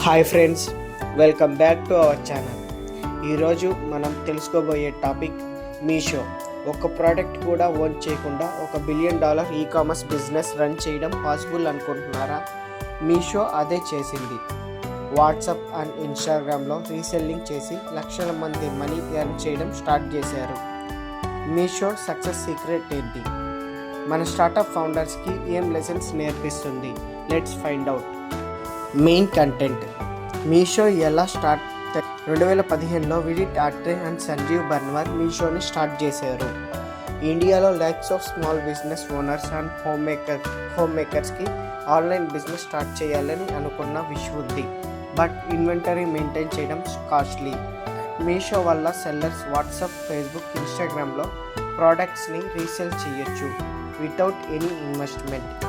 Hi friends, welcome back to our channel. ఈరోజు మనం తెలుసుకోబోయే టాపిక్ మీషో. ఒక ప్రోడక్ట్ కూడా ఓన్ చేయకుండా $1 బిలియన్ ఈ-కామర్స్ బిజినెస్ రన్ చేయడం పాసిబుల్ అనుకుంటున్నారా? మీషో అదే చేసింది. వాట్సాప్ అండ్ ఇన్స్టాగ్రామ్లో రీసెల్లింగ్ చేసి లక్షల మంది మనీ ఎర్న్ చేయడం స్టార్ట్ చేశారు. మీషో సక్సెస్ సీక్రెట్ ఏంటి? మన స్టార్టప్ ఫౌండర్స్కి ఏం లెసన్స్ నేర్పిస్తుంది? Let's find out. Main content. Meesho ఎలా స్టార్ట్? 2015లో విడిట్ ఆట్రే అండ్ సంజీవ్ బర్న్వర్ మీషోని స్టార్ట్ చేశారు. ఇండియాలో lakhs of small business owners and home మేకర్స్కి ఆన్లైన్ బిజినెస్ స్టార్ట్ చేయాలని అనుకున్న విష్ ఉంది. బట్ ఇన్వెంటరీ మెయింటైన్ చేయడం కాస్ట్లీ. మీషో వల్ల సెల్లర్స్ వాట్సాప్, ఫేస్బుక్, ఇన్స్టాగ్రామ్లో ప్రోడక్ట్స్ని రీసేల్ చేయొచ్చు without any investment.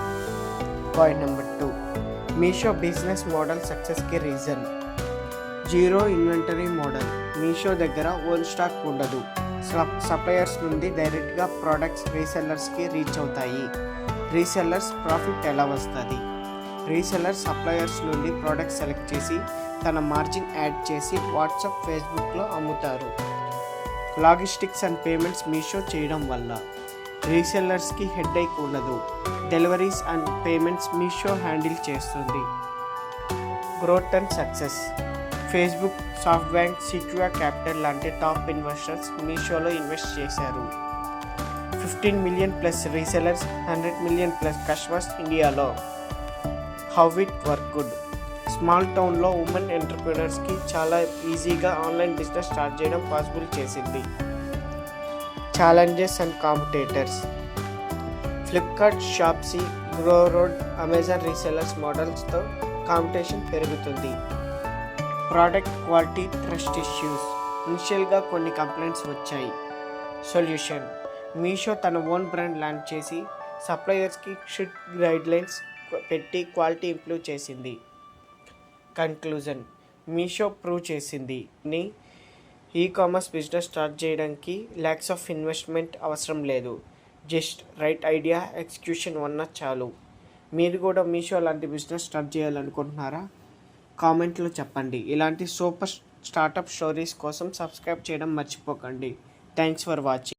Point number 2, Meesho business model సక్సెస్కి reason. Zero inventory model. Meesho దగ్గర ఓన్ స్టాక్ ఉండదు. సప్లయర్స్ నుండి డైరెక్ట్గా ప్రోడక్ట్స్ రీసెల్లర్స్కి రీచ్ అవుతాయి. రీసెల్లర్స్ ప్రాఫిట్ ఎలా వస్తుంది? రీసెల్లర్ సప్లయర్స్ నుండి ప్రోడక్ట్స్ సెలెక్ట్ చేసి తన మార్జిన్ యాడ్ చేసి వాట్సాప్, ఫేస్బుక్లో అమ్ముతారు. లాజిస్టిక్స్ అండ్ పేమెంట్స్ మీషో చేయడం వల్ల రీసెల్లర్స్కి హెడేక్ ఉండదు. Deliveries and payments Meesho handle చేస్తుంది. Growth and success. Facebook, SoftBank, Sequoia capital లాంటి టాప్ ఇన్వెస్టర్స్ మీషోలో ఇన్వెస్ట్ చేశారు. 15 million plus resellers, 100 million plus customers ఇండియాలో. How it worked? స్మాల్ టౌన్లో ఉమెన్ ఎంటర్ప్రినర్స్కి చాలా ఈజీగా ఆన్లైన్ బిజినెస్ స్టార్ట్ చేయడం పాసిబుల్ చేసింది. Challenges and competitors. Flipkart, Shopsy, GlowRoad, Amazon resellers మోడల్స్తో కాంపిటీషన్ పెరుగుతుంది. Product quality, trust issues. ఇనిషియల్గా కొన్ని కంప్లైంట్స్ వచ్చాయి. సొల్యూషన్. మీషో తన ఓన్ బ్రాండ్ లాంచ్ చేసి సప్లయర్స్కి స్ట్రిక్ట్ గైడ్లైన్స్ పెట్టి క్వాలిటీ ఇంప్రూవ్ చేసింది. కన్క్లూజన్. మీషో ప్రూవ్ చేసింది ఈ-కామర్స్ బిజినెస్ స్టార్ట్ చేయడానికి ల్యాక్స్ ఆఫ్ ఇన్వెస్ట్మెంట్ అవసరం లేదు. జస్ట్ రైట్ ఐడియా, ఎగ్జిక్యూషన్ ఉన్న చాలు. మీరు కూడా మీషో లాంటి బిజినెస్ స్టార్ట్ చేయాలనుకుంటున్నారా? కామెంట్లో చెప్పండి. ఇలాంటి సూపర్ స్టార్టప్ స్టోరీస్ కోసం సబ్స్క్రైబ్ చేయడం మర్చిపోకండి. Thanks for watching.